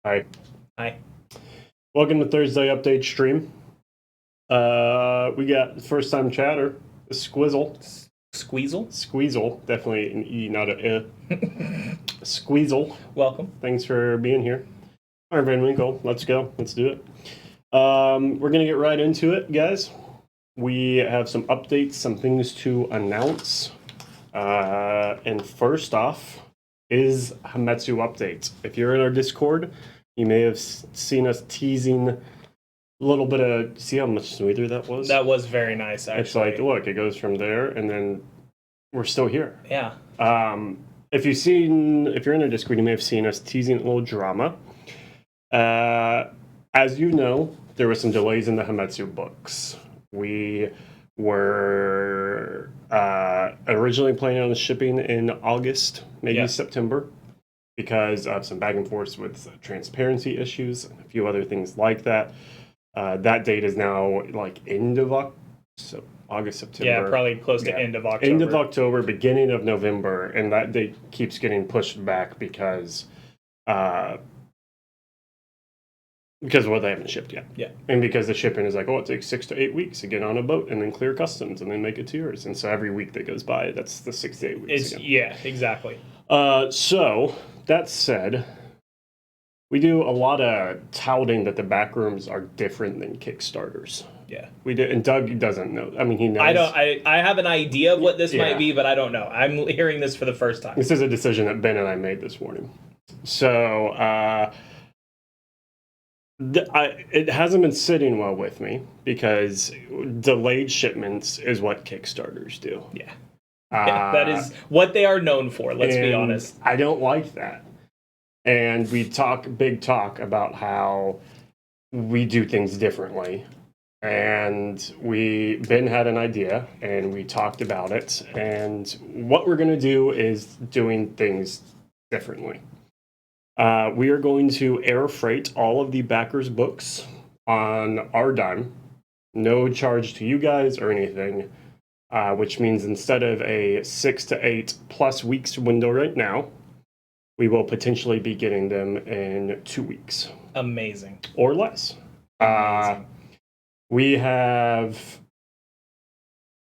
Hi. Hi. Welcome to Thursday Update Stream. We got first time chatter, Squizzle. Squeezle, definitely an E, not a Squeezle. Welcome. Thanks for being here. All right, Van Winkle, let's go. Let's do it. We're going to get right into it, guys. We have some updates, some things to announce. And first off is Hamametsu updates. If you're in our Discord, you may have seen us teasing a little bit of... See how much smoother that was? That was very nice, actually. It's like, look, it goes from there, and then we're still here. Yeah. If you're in our Discord, you may have seen us teasing a little drama. As you know, there were some delays in the Hamametsu books. We were originally planning on shipping in August, maybe September, because of some back and forth with transparency issues and a few other things like that. That date is now like end of August, September. Yeah, probably close to end of October. End of October, beginning of November, and that date keeps getting pushed back because they haven't shipped yet. Yeah. And because the shipping is like, it takes 6 to 8 weeks to get on a boat and then clear customs and then make it to yours. And so every week that goes by, that's the 6 to 8 weeks again. Yeah, exactly. So, that said, we do a lot of touting that the backrooms are different than Kickstarters. Yeah. We do, and Doug doesn't know. I mean, he knows. I have an idea of what this might be, but I don't know. I'm hearing this for the first time. This is a decision that Ben and I made this morning. So, it hasn't been sitting well with me because delayed shipments is what Kickstarters do. Yeah. That is what they are known for, let's be honest. I don't like that. And we talk big talk about how we do things differently. And Ben had an idea, and we talked about it. And what we're going to do is doing things differently. We are going to air freight all of the backers' books on our dime. No charge to you guys or anything. Which means instead of a 6 to 8 plus weeks window right now, we will potentially be getting them in 2 weeks. Amazing. Or less. Amazing. We have...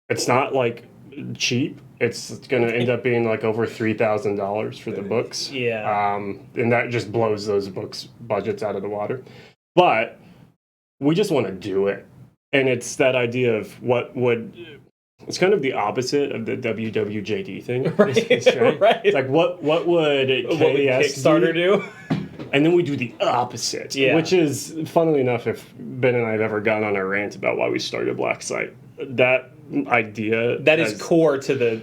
It's not like cheap. It's going to end up being like over $3,000 for the books. Yeah. And that just blows those books' budgets out of the water. But we just want to do it. And it's that idea of what would... It's kind of the opposite of the WWJD thing. Right. Right. It's like, what would Kickstarter do? And then we do the opposite, which is, funnily enough, if Ben and I have ever gone on a rant about why we started Black Site, that idea... That is core to the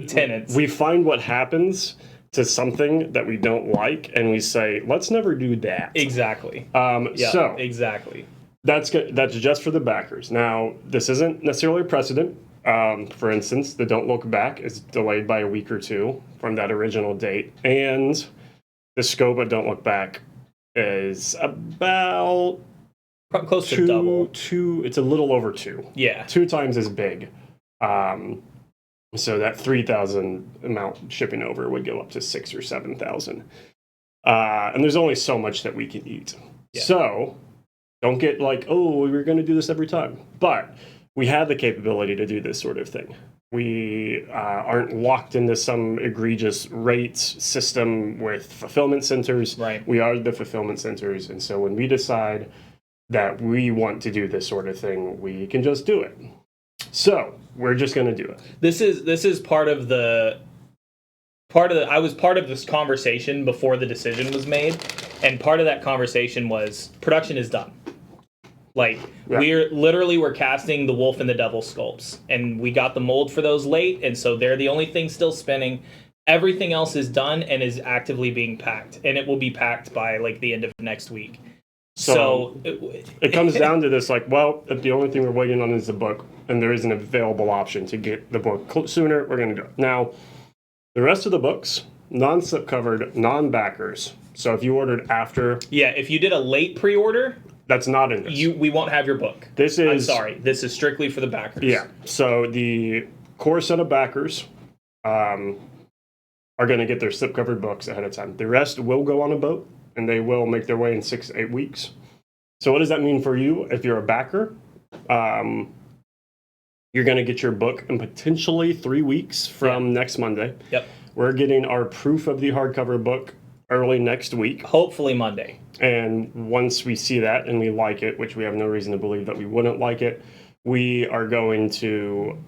tenets. We find what happens to something that we don't like, and we say, let's never do that. Exactly. So exactly. That's just for the backers. Now, this isn't necessarily a precedent. For instance, the Don't Look Back is delayed by a week or two from that original date. And the scope of Don't Look Back is about... Close to double. It's a little over 2. Yeah. 2 times as big. So that 3,000 amount shipping over would go up to 6,000 or 7,000. And there's only so much that we can eat. Yeah. So don't get like, we're going to do this every time. But we have the capability to do this sort of thing. We aren't locked into some egregious rates system with fulfillment centers. Right. We are the fulfillment centers. And so when we decide that we want to do this sort of thing, we can just do it. So we're just going to do it. This is part of the I was part of this conversation before the decision was made, and part of that conversation was production is done. Like, we're casting the Wolf and the Devil sculpts, and we got the mold for those late, and so they're the only thing still spinning. Everything else is done and is actively being packed, and it will be packed by like the end of next week. So it comes down to this, like, well, if the only thing we're waiting on is the book, and there is an available option to get the book sooner, we're going to do it. Now, the rest of the books, non-slipcovered, non-backers. So if you ordered after... Yeah, if you did a late pre-order... That's not in this. We won't have your book. I'm sorry. This is strictly for the backers. Yeah. So the core set of backers are going to get their slipcovered books ahead of time. The rest will go on a boat and they will make their way in 6 to 8 weeks. So what does that mean for you if you're a backer? You're going to get your book in potentially 3 weeks from next Monday. Yep. We're getting our proof of the hardcover book early next week. Hopefully Monday. And once we see that and we like it, which we have no reason to believe that we wouldn't like it, we are going to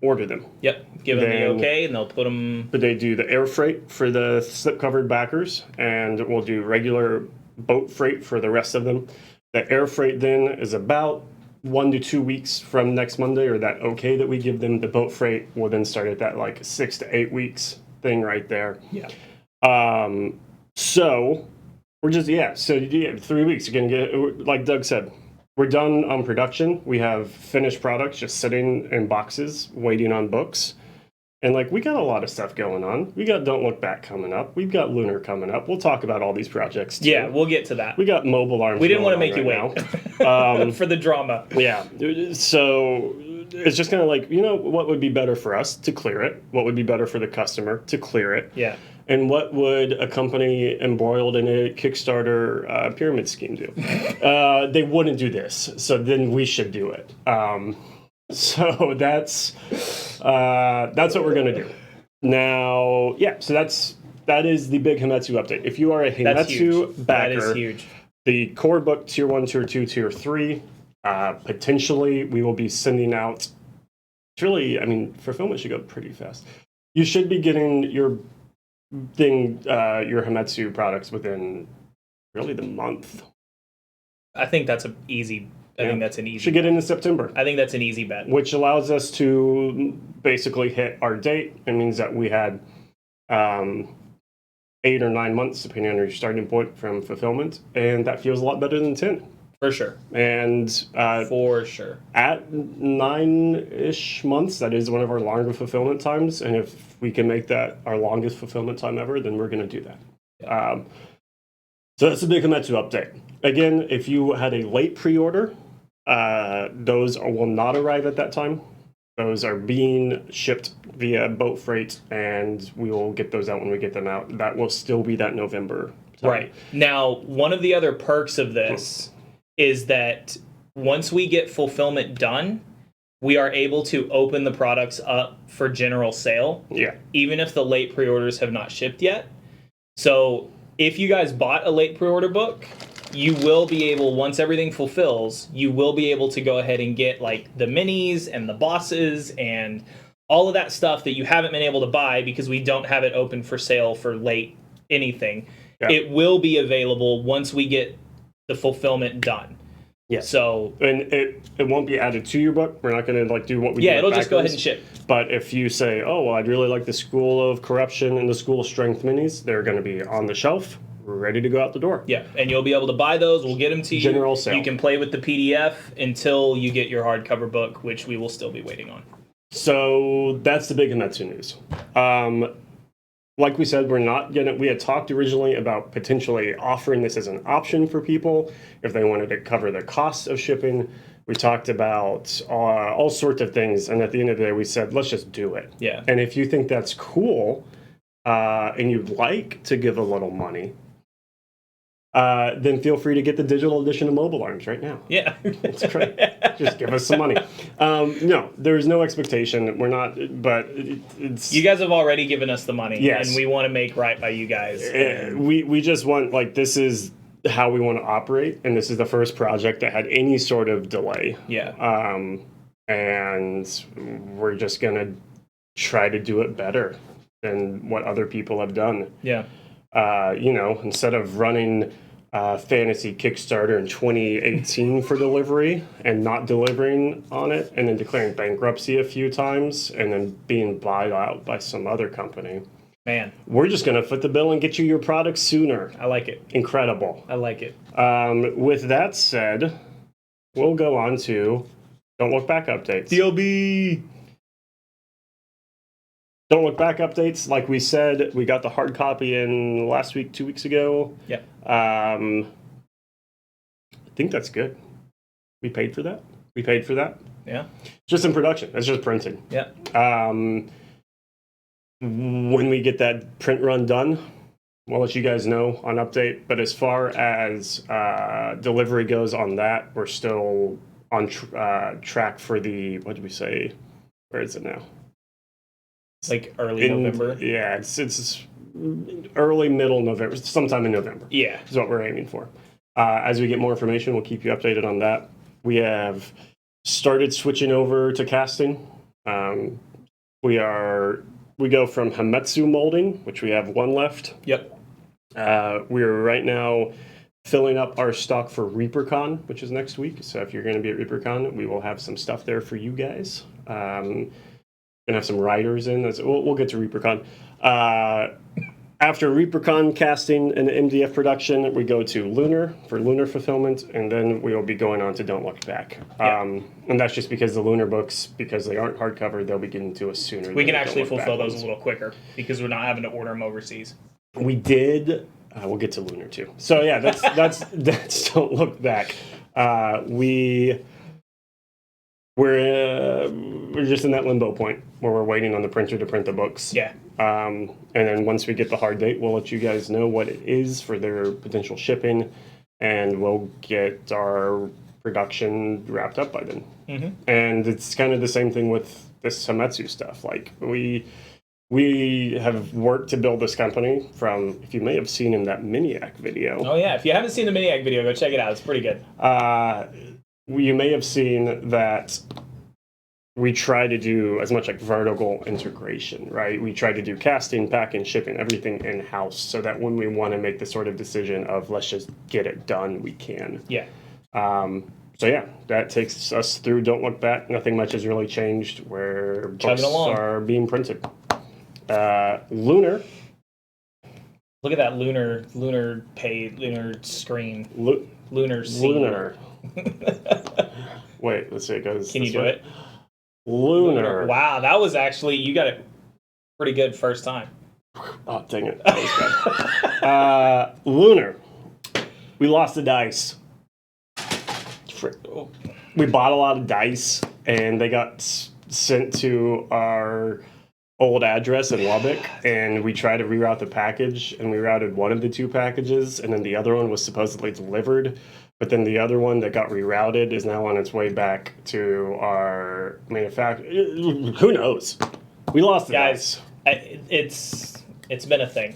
order them. Yep. Give them the okay, and they'll put them. But they do the air freight for the slip-covered backers, and we'll do regular boat freight for the rest of them. The air freight then is about 1 to 2 weeks from next Monday, or that okay that we give them. The boat freight will then start at that like 6 to 8 weeks thing right there. Yeah. So we're just, 3 weeks. You're going to get, like Doug said, we're done on production. We have finished products just sitting in boxes waiting on books. And like, we got a lot of stuff going on. We got Don't Look Back coming up. We've got Lunar coming up. We'll talk about all these projects too. Yeah, we'll get to that. We got Mobile Arms. We didn't want to make right you wait for the drama. Yeah. So it's just kind of like, what would be better for us to clear it? What would be better for the customer to clear it? Yeah. And what would a company embroiled in a Kickstarter pyramid scheme do? They wouldn't do this. So then we should do it. So that's what we're going to do. Now, so that is the big Hamamatsu update. If you are a Hamamatsu backer, that is huge. The core book, Tier 1, Tier 2, Tier 3, potentially we will be sending out. It's really, fulfillment should go pretty fast. You should be getting your Hamamatsu products within really the month. I think that's an easy. I think that's an easy. Should get into September. I think that's an easy bet. Which allows us to basically hit our date. It means that we had 8 or 9 months, depending on your starting point, from fulfillment, and that feels a lot better than 10. For sure. And for sure. At 9-ish months, that is one of our longer fulfillment times. And if we can make that our longest fulfillment time ever, then we're going to do that. Yeah. So that's a big Hamamatsu update. Again, if you had a late pre-order, those will not arrive at that time. Those are being shipped via boat freight, and we will get those out when we get them out. That will still be that November time. Right. Now, one of the other perks of this is that once we get fulfillment done, we are able to open the products up for general sale. Yeah. Even if the late pre-orders have not shipped yet. So if you guys bought a late pre-order book, you will be able, once everything fulfills, you will be able to go ahead and get like the minis and the bosses and all of that stuff that you haven't been able to buy because we don't have it open for sale for late anything. Yeah. It will be available once we get the fulfillment done. Yeah. So and it won't be added to your book. We're not going to do what we do. Yeah, it'll just go ahead and ship. But if you say, "Oh, well, I'd really like the School of Corruption and the School of Strength minis," they're going to be on the shelf, ready to go out the door. Yeah, and you'll be able to buy those. We'll get them to you. General sale. You can play with the PDF until you get your hardcover book, which we will still be waiting on. So that's the big Hamamatsu news. Like we said, we had talked originally about potentially offering this as an option for people if they wanted to cover the costs of shipping. We talked about all sorts of things. And at the end of the day, we said, let's just do it. Yeah. And if you think that's cool and you'd like to give a little money, then feel free to get the digital edition of Mobile Arms right now. Yeah. That's great. Just give us some money. No, there's no expectation. We're not, but it's... You guys have already given us the money. Yes. And we want to make right by you guys. We just want, this is how we want to operate, and this is the first project that had any sort of delay. Yeah. And we're just going to try to do it better than what other people have done. Yeah. Instead of running Fantasy Kickstarter in 2018 for delivery and not delivering on it and then declaring bankruptcy a few times and then being bought out by some other company. Man. We're just going to foot the bill and get you your product sooner. I like it. Incredible. I like it. With that said, we'll go on to Don't Look Back updates. DLB! Don't Look Back updates. Like we said, we got the hard copy in last week, 2 weeks ago. Yeah. I think that's good. We paid for that. Yeah. Just in production. It's just printing. Yeah. When we get that print run done, we'll let you guys know on update. But as far as delivery goes on that, we're still on track for the, what did we say? Where is it now? Like early November? Yeah, it's early, middle November, sometime in November. Yeah. Is what we're aiming for. As we get more information, we'll keep you updated on that. We have started switching over to casting. We go from Hametsu molding, which we have one left. Yep. We are right now filling up our stock for ReaperCon, which is next week. So if you're going to be at ReaperCon, we will have some stuff there for you guys. Gonna have some riders in. We'll get to ReaperCon. After ReaperCon casting and MDF production, we go to Lunar for Lunar fulfillment, and then we will be going on to Don't Look Back. Yeah. And that's just because the Lunar books, because they aren't hardcover, they'll be getting to us sooner. We can than actually Don't Look fulfill Back those ones. a little quicker because we're not having to order them overseas. We did. We'll get to Lunar too. So yeah, that's Don't Look Back. We're just in that limbo point where we're waiting on the printer to print the books. Yeah. And then once we get the hard date, we'll let you guys know what it is for their potential shipping, and we'll get our production wrapped up by then. Mm-hmm. And it's kind of the same thing with this Hametsu stuff. Like we have worked to build this company from, if you may have seen in that Miniac video. Oh yeah, if you haven't seen the Miniac video, go check it out. It's pretty good. You may have seen that we try to do as much like vertical integration, right? We try to do casting, packing, shipping, everything in-house, so that when we want to make the sort of decision of let's just get it done, we can. Yeah. So yeah, that takes us through Don't Look Back. Nothing much has really changed where books along. are being printed. Lunar. Look at that lunar screen. Lunar scene. Lunar. Wait, let's see. It goes. Can you this do way. it? Lunar. Wow, that was actually, you got it pretty good first time. Oh, dang it. That was good. Lunar. We lost the dice. We bought a lot of dice, and they got sent to our old address in Lubbock, and we tried to reroute the package, and we routed one of the two packages, and then the other one was supposedly delivered, but then the other one that got rerouted is now on its way back to our manufacturer. Who knows? We lost the Guys, dice. it's been a thing.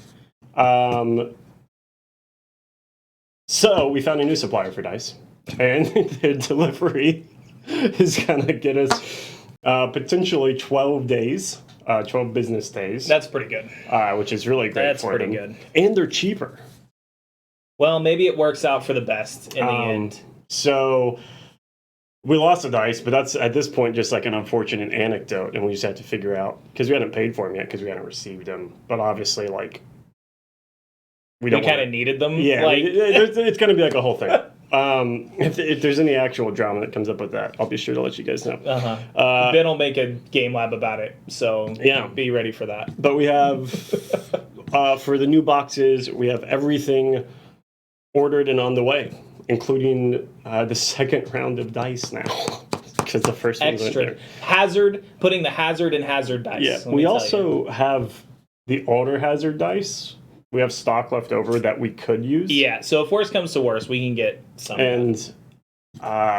So we found a new supplier for dice, and their delivery is gonna get us potentially 12 days. 12 business days. That's pretty good. Which is really great That's for pretty them. good. And they're cheaper. Well, maybe it works out for the best in the end. So we lost the dice, but that's at this point just like an unfortunate anecdote, and we just have to figure out, because we hadn't paid for them yet because we hadn't received them. But obviously, like, we kind of needed them. Yeah, like, it's going to be like a whole thing. If there's any actual drama that comes up with that, I'll be sure to let you guys know. Ben will make a game lab about it, so yeah, be ready for that. But we have, for the new boxes, we have everything ordered and on the way, including the second round of dice now, because the first one went there. Hazard, putting the hazard in hazard dice. Yeah, we also have the Alder hazard dice. We have stock left over that we could use. Yeah, so if worse comes to worse, we can get some. And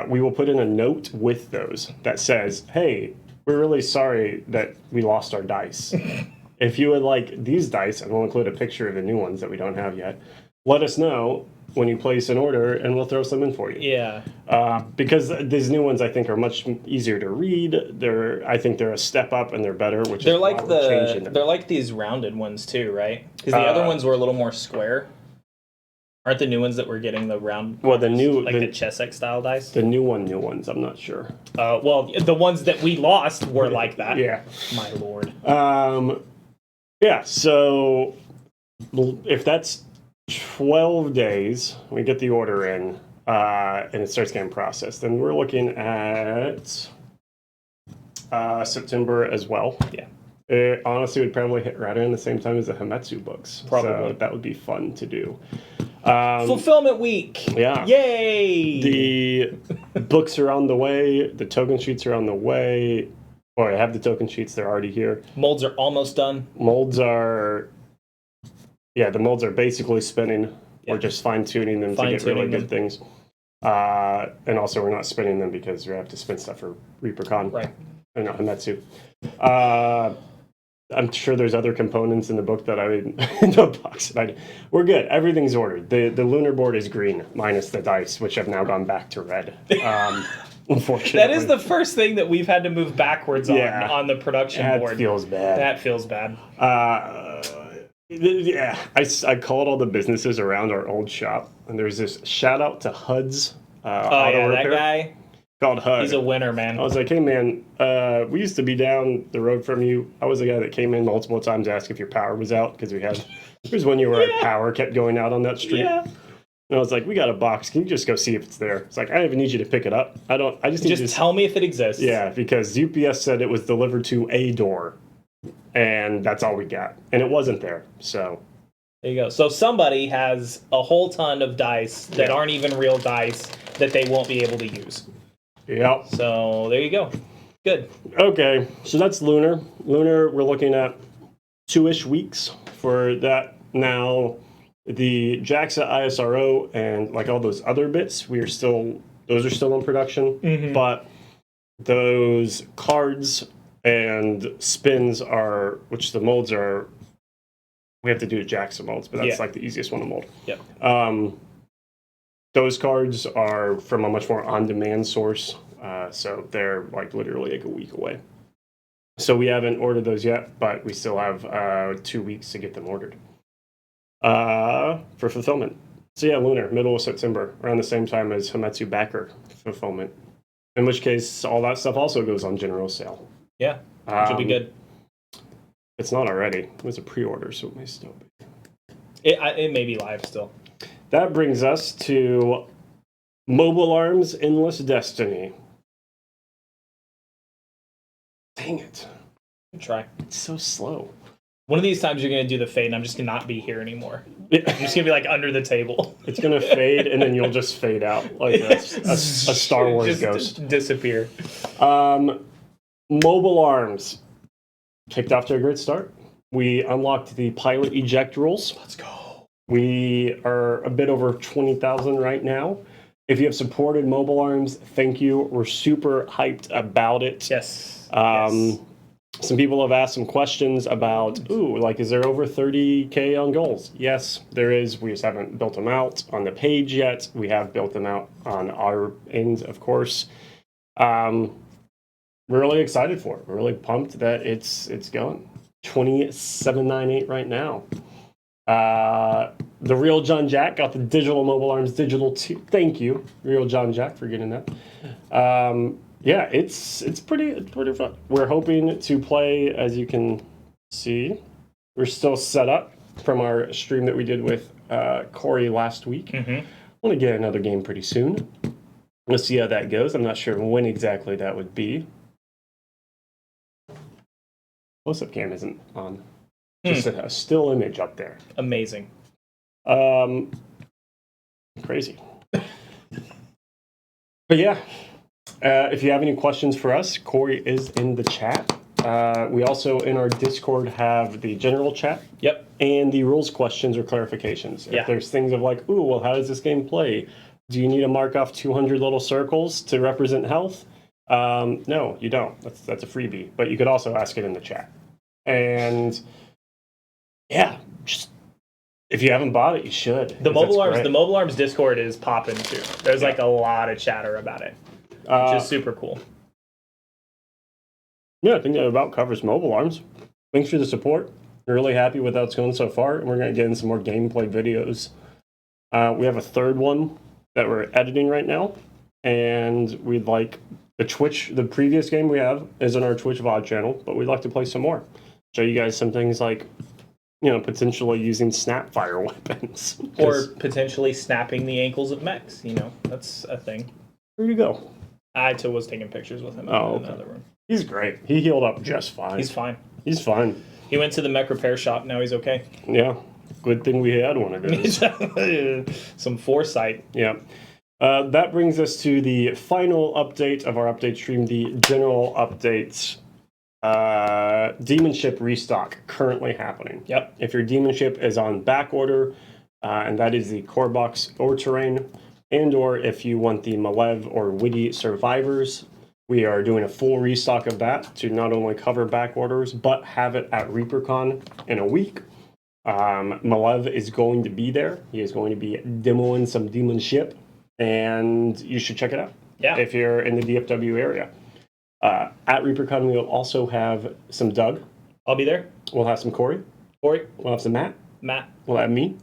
we will put in a note with those that says, hey, we're really sorry that we lost our dice. If you would like these dice, and we'll include a picture of the new ones that we don't have yet, let us know when you place an order, and we'll throw some in for you. Yeah. Because these new ones, I think, are much easier to read. I think they're a step up, and they're better. Which they're is like why we're changing them. they're like these rounded ones too, right? Because the other ones were a little more square. Aren't the new ones that we're getting the round? Well, the Chessex style dice. The new ones. I'm not sure. Well, the ones that we lost were like that. Yeah. My lord. Yeah. So if that's 12 days, we get the order in, and it starts getting processed, then we're looking at September as well. Yeah. It honestly would probably hit right around the same time as the Hametsu books. Probably. So that would be fun to do. Fulfillment week. Yeah. Yay! The books are on the way. The token sheets are on the way. Or I have the token sheets. They're already here. Molds are almost done. Molds are Yeah, the molds are basically spinning. We're just fine-tuning them to get really Fine-tuning good things. And also, we're not spinning them because we have to spin stuff for ReaperCon. Right. Or no, Hamamatsu. I'm sure there's other components in the book that I in the box. We're good. Everything's ordered. The lunar board is green, minus the dice, which have now gone back to red. Unfortunately, That is the first thing that we've had to move backwards Yeah. on the production that board. feels bad. That feels bad. Yeah, I called all the businesses around our old shop, and there's this shout out to HUD's auto that repair guy. called HUD. He's a winner, man. I was like, hey man, we used to be down the road from you. I was the guy that came in multiple times to ask if your power was out because there was when you were at power kept going out on that street. Yeah. And I was like, we got a box. Can you just go see if it's there? It's like, I don't even need you to pick it up. I just need you to Tell me if it exists. Yeah, because UPS said it was delivered to a door, and that's all we got, and it wasn't there. So There you go. So somebody has a whole ton of dice that aren't even real dice that they won't be able to use. Yep. So there you go. Good. Okay, so that's Lunar. Lunar, we're looking at 2-ish weeks for that. Now, the JAXA ISRO and like all those other bits, those are still in production. But those cards and spins which the molds are, we have to do JAXA molds, but that's like the easiest one to mold. Yep. Those cards are from a much more on-demand source, so they're like literally like a week away. So we haven't ordered those yet, but we still have 2 weeks to get them ordered for fulfillment. So yeah, Lunar, middle of September, around the same time as Hamamatsu backer fulfillment. In which case, all that stuff also goes on general sale. Yeah. Should be good. It's not already. It was a pre-order, so it may still be. It may be live still. That brings us to Mobile Arms Endless Destiny. Dang it. Good try. It's so slow. One of these times you're going to do the fade and I'm just going to not be here anymore. I'm just going to be like under the table. It's going to fade and then you'll just fade out like a Star Wars just ghost. Disappear. Mobile Arms kicked off to a great start. We unlocked the pilot eject rules. Let's go. We are a bit over 20,000 right now. If you have supported Mobile Arms, thank you. We're super hyped about it. Yes. Some people have asked some questions about, is there over 30K on goals? Yes, there is. We just haven't built them out on the page yet. We have built them out on our end, of course. We're really excited for it. We're really pumped that it's going. 2798 right now. The Real John Jack got the digital Mobile Arms Digital 2. Thank you, Real John Jack, for getting that. Yeah, it's pretty fun. We're hoping to play, as you can see. We're still set up from our stream that we did with Corey last week. I want to get another game pretty soon. Let's see how that goes. I'm not sure when exactly that would be. Close-up cam isn't on. Just a still image up there. Amazing. Crazy. But yeah, if you have any questions for us, Corey is in the chat. We also, in our Discord, have the general chat. Yep. And the rules questions or clarifications. Yeah. If there's things of like, how does this game play? Do you need to mark off 200 little circles to represent health? No, you don't. That's a freebie. But you could also ask it in the chat. And yeah, just if you haven't bought it, you should. The Mobile Arms Discord is popping too. There's like a lot of chatter about it, which is super cool. Yeah, I think that about covers Mobile Arms. Thanks for the support. We're really happy with how it's going so far, and we're going to get in some more gameplay videos. We have a third one that we're editing right now, and we'd like the previous game we have is on our Twitch VOD channel, but we'd like to play some more. Show you guys some things like, potentially using snapfire weapons. Or potentially snapping the ankles of mechs. That's a thing. Where'd you go? I was taking pictures with him in another room. He's great. He healed up just fine. He's fine. He's fine. He went to the mech repair shop. Now he's okay. Yeah. Good thing we had one of those. Some foresight. Yeah. That brings us to the final update of our update stream, the general updates. Demon Ship restock currently happening. Yep. If your Demon Ship is on back order, and that is the core box or terrain, and or if you want the Malev or Witty Survivors, we are doing a full restock of that to not only cover back orders, but have it at ReaperCon in a week. Malev is going to be there. He is going to be demoing some Demon Ship, and you should check it out. Yeah. If you're in the DFW area. At ReaperCon, we'll also have some Doug. I'll be there. We'll have some Corey. Corey, We'll have some Matt. Matt, We'll have me.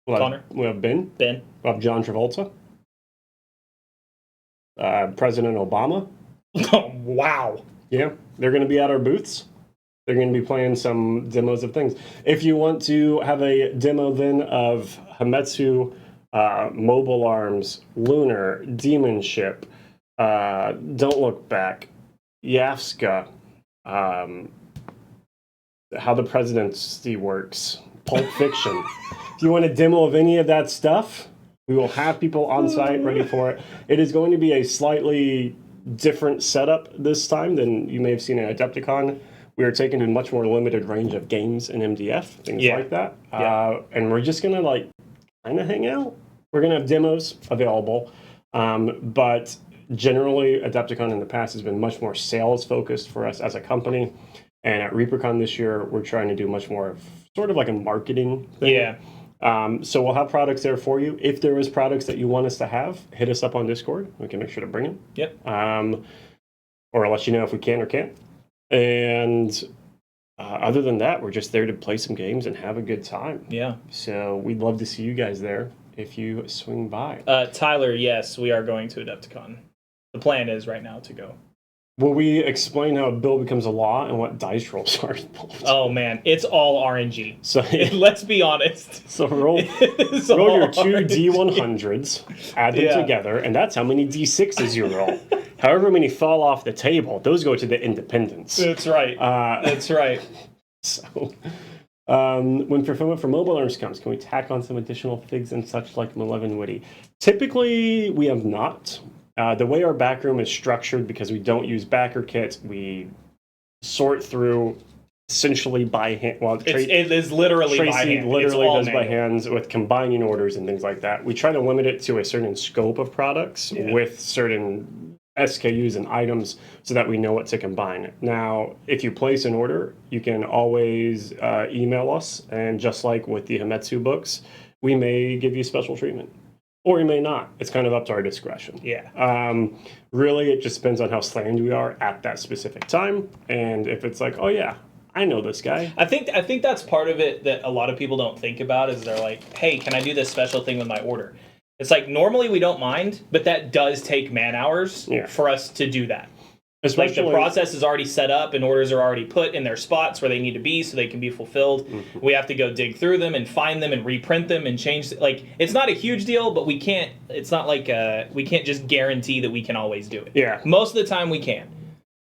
Connor. We'll have Ben. Ben. We'll have John Travolta. President Obama. Oh, wow. Yeah, they're going to be at our booths. They're going to be playing some demos of things. If you want to have a demo then of Hamamatsu, Mobile Arms, Lunar, Demon Ship, Don't Look Back, Yafska, How the Presidency Works, Pulp Fiction. If you want a demo of any of that stuff, we will have people on site ready for it. It is going to be a slightly different setup this time than you may have seen at Adepticon. We are taking a much more limited range of games and MDF, things like that. And we're just going to kind of hang out. We're going to have demos available. But generally, Adepticon in the past has been much more sales focused for us as a company. And at ReaperCon this year, we're trying to do much more of sort of like a marketing thing. Yeah. So we'll have products there for you. If there is products that you want us to have, hit us up on Discord. We can make sure to bring them. Yep. Or I'll let you know if we can or can't. And other than that, we're just there to play some games and have a good time. Yeah. So we'd love to see you guys there if you swing by. Tyler, yes, we are going to Adepticon. The plan is right now to go. Will we explain how a bill becomes a law and what dice rolls are involved? Oh, man. It's all RNG. So, Let's be honest. so roll It's your all two RNG. D100s, add them together, and that's how many D6s you roll. However many fall off the table, those go to the independents. That's right. That's right. So, when fulfillment for Mobile Arms comes, can we tack on some additional figs and such like Malev and Witty? Typically, we have not. The way our backroom is structured, because we don't use backer kits, we sort through essentially by hand. Well, It is literally by Tracy hand. literally It's all does by manual. hands with combining orders and things like that. We try to limit it to a certain scope of products with certain SKUs and items so that we know what to combine. Now, if you place an order, you can always email us, and just like with the Hamamatsu books, we may give you special treatment. Or we may not. It's kind of up to our discretion. Yeah. Really, it just depends on how slammed we are at that specific time. And if it's like, oh yeah, I know this guy. I think that's part of it that a lot of people don't think about is they're like, hey, can I do this special thing with my order? It's like normally we don't mind, but that does take man hours for us to do that. Especially, Like the process is already set up and orders are already put in their spots where they need to be so they can be fulfilled. Mm-hmm. We have to go dig through them and find them and reprint them and change. Like it's not a huge deal, but we can't. It's not like we can't just guarantee that we can always do it. Yeah. Most of the time we can.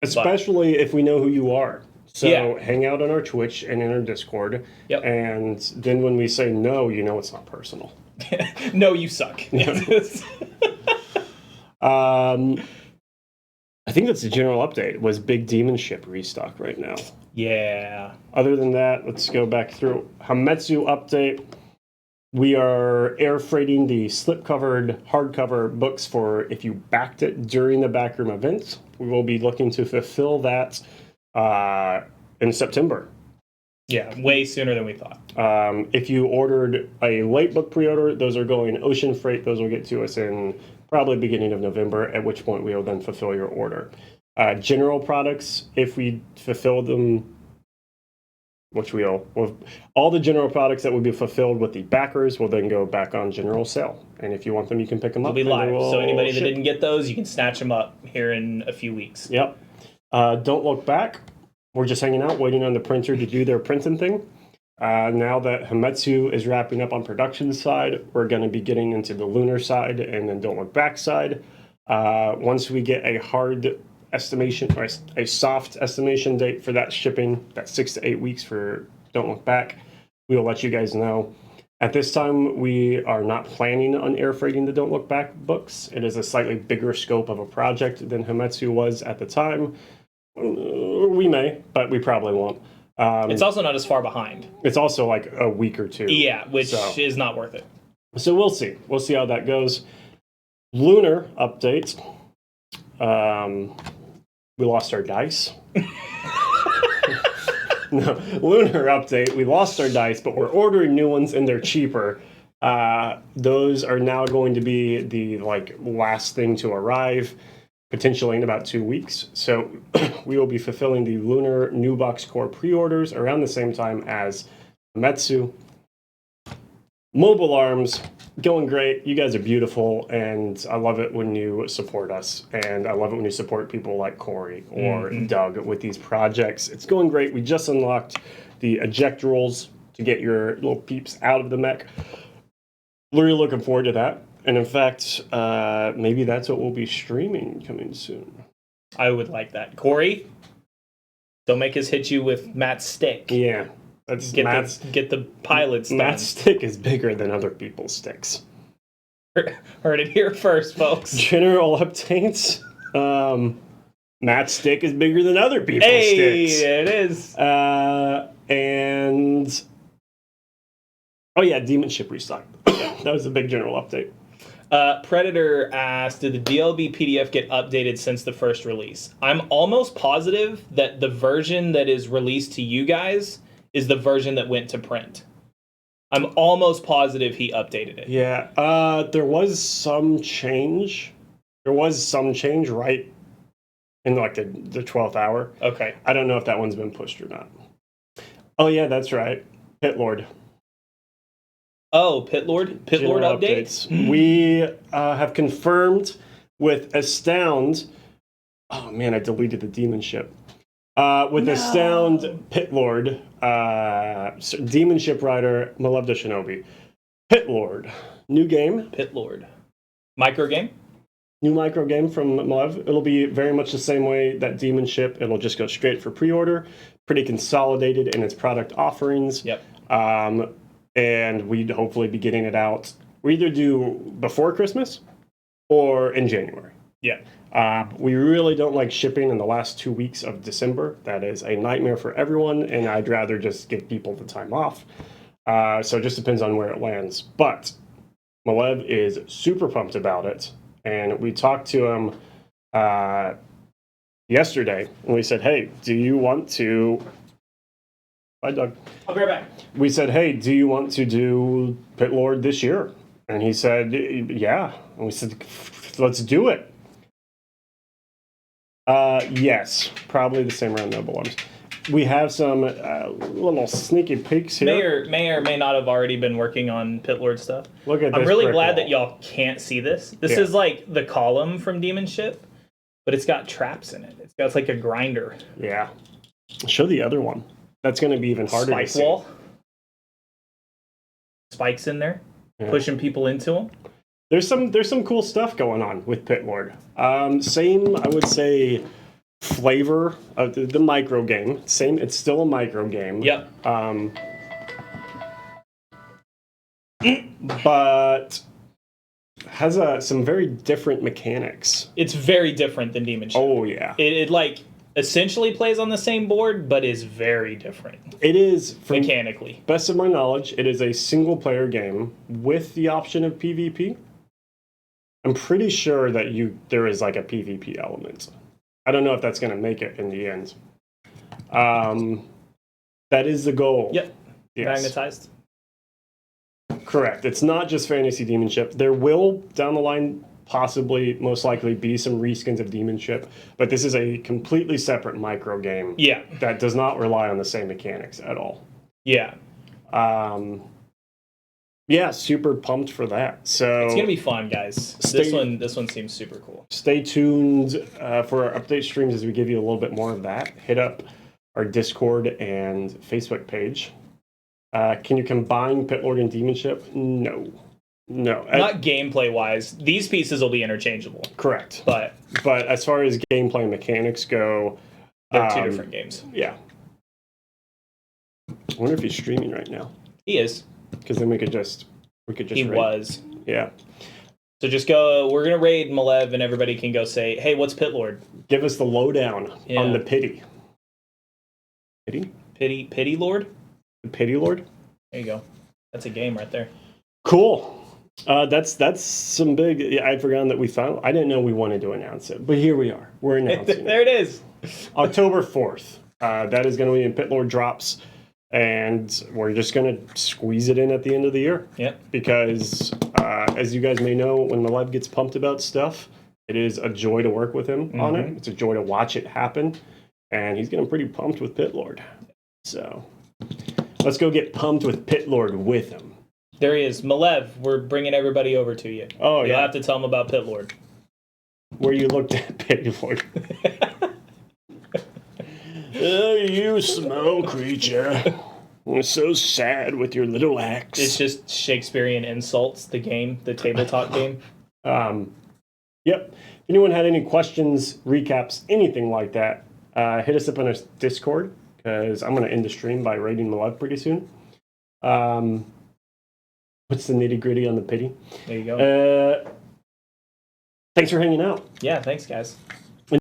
Especially if we know who you are. So Yeah. hang out on our Twitch and in our Discord. Yep. And then when we say no, you know it's not personal. No, you suck. I think that's the general update. Was Big Demon Ship restock right now. Yeah. Other than that, let's go back through Hamamatsu update. We are air freighting the slip-covered hardcover books for if you backed it during the backroom event. We will be looking to fulfill that in September. Yeah, way sooner than we thought. If you ordered a late book pre-order, those are going ocean freight. Those will get to us in probably beginning of November, at which point we will then fulfill your order. General products, if we fulfill them, which we'll all the general products that will be fulfilled with the backers will then go back on general sale. And if you want them, you can pick them up. They'll be live. So anybody that ship. didn't get those, you can snatch them up here in a few weeks. Yep. Don't look back. We're just hanging out, waiting on the printer to do their printing thing. Now that Hamamatsu is wrapping up on production side, we're going to be getting into the Lunar side and then Don't Look Back side. Once we get a hard estimation, or a soft estimation date for that shipping, that's 6 to 8 weeks for Don't Look Back, we will let you guys know. At this time, we are not planning on air freighting the Don't Look Back books. It is a slightly bigger scope of a project than Hamamatsu was at the time. We may, but we probably won't. It's also not as far behind. It's also like a week or two. Yeah, which is not worth it. So we'll see. We'll see how that goes. Lunar update. We lost our dice. No, Lunar update. We lost our dice, but we're ordering new ones and they're cheaper. Those are now going to be the last thing to arrive, potentially in about 2 weeks. So we will be fulfilling the Lunar New Box Core pre-orders around the same time as Metsu. Mobile Arms, going great. You guys are beautiful, and I love it when you support us. And I love it when you support people like Corey or Doug with these projects. It's going great. We just unlocked the eject rolls to get your little peeps out of the mech. Really looking forward to that. And in fact, maybe that's what we'll be streaming coming soon. I would like that. Corey, don't make us hit you with Matt's stick. Yeah. That's Get the pilots done. Matt's stick is bigger than other people's sticks. Heard it here first, folks. General updates. Matt's stick is bigger than other people's sticks. Hey, it is. And oh yeah, Demon Ship restock. That was a big general update. Predator asked, did the DLB PDF get updated since the first release? I'm almost positive that the version that is released to you guys is the version that went to print. I'm almost positive he updated it. Yeah, there was some change. There was some change right in the 12th hour. Okay. I don't know if that one's been pushed or not. Oh yeah, that's right. Pit Lord. Oh, Pit Lord updates. We have confirmed with Astound. Oh man, I deleted the Demon Ship. Astound Pit Lord, Demon Ship Rider, Malevda Shinobi. Pit Lord, new game. Pit Lord. Micro game? New micro game from Malev. It'll be very much the same way that Demon Ship. It'll just go straight for pre-order. Pretty consolidated in its product offerings. Yep. And we'd hopefully be getting it out. We either do before Christmas or in January. Yeah. We really don't like shipping in the last 2 weeks of December. That is a nightmare for everyone, and I'd rather just give people the time off. So it just depends on where it lands. But Malev is super pumped about it, and we talked to him yesterday, and we said, hey, do you want to... Bye, Doug. I'll be right back. We said, hey, do you want to do Pit Lord this year? And he said, yeah. And we said, let's do it. Yes, probably the same around Noble Arms. We have some little sneaky peeks here. May or may not have already been working on Pit Lord stuff. Look at this. I'm really brick glad wall. that y'all can't see this. This is like the column from Demon Ship, but it's got traps in it. It's like a grinder. Yeah. Show the other one. That's going to be even harder to see. Wall. Spikes in there, pushing people into them. There's some cool stuff going on with Pit Lord. Same, I would say, flavor of the micro game. Same, it's still a micro game. Yep. But has some very different mechanics. It's very different than Demon Ship. Oh yeah. It like essentially plays on the same board, but is very different. It is mechanically. Best of my knowledge, it is a single player game with the option of PvP. I'm pretty sure that there is like a PvP element. I don't know if that's going to make it in the end. That is the goal. Yep. Yes. Magnetized. Correct. It's not just Fantasy Demon Ship. There will, down the line, possibly, most likely, be some reskins of Demon Ship, but this is a completely separate micro game. Yeah. That does not rely on the same mechanics at all. Yeah. Yeah, super pumped for that. So it's gonna be fun, guys. This one seems super cool. Stay tuned for our update streams as we give you a little bit more of that. Hit up our Discord and Facebook page. Can you combine Pit Lord and Demon Ship? No. Not gameplay wise. These pieces will be interchangeable. Correct. But as far as gameplay mechanics go, they're two different games. Yeah. I wonder if he's streaming right now. He is. Because then we could just He raid. was. Yeah. So just go. We're gonna raid Malev, and everybody can go say, "Hey, what's Pit Lord?" Give us the lowdown on the pity. Pity? Pity Lord. The Pity Lord? There you go. That's a game right there. Cool. That's some big. Yeah, I'd forgotten that we found. I didn't know we wanted to announce it, but here we are. We're announcing There it is. October 4th. That is going to be in Pit Lord Drops, and we're just going to squeeze it in at the end of the year. Yep. Because as you guys may know, when Malev gets pumped about stuff, it is a joy to work with him on it. It's a joy to watch it happen, and he's getting pretty pumped with Pit Lord. So let's go get pumped with Pit Lord with him. There he is. Malev, we're bringing everybody over to you. Oh, You'll yeah. have to tell them about Pit Lord. Where you looked at Pit Lord. Oh, you small creature. You're so sad with your little axe. It's just Shakespearean insults, the game, the tabletop game. Yep. If anyone had any questions, recaps, anything like that, hit us up on our Discord, because I'm going to end the stream by raiding Malev pretty soon. What's the nitty-gritty on the pity? There you go. Thanks for hanging out. Yeah, thanks, guys.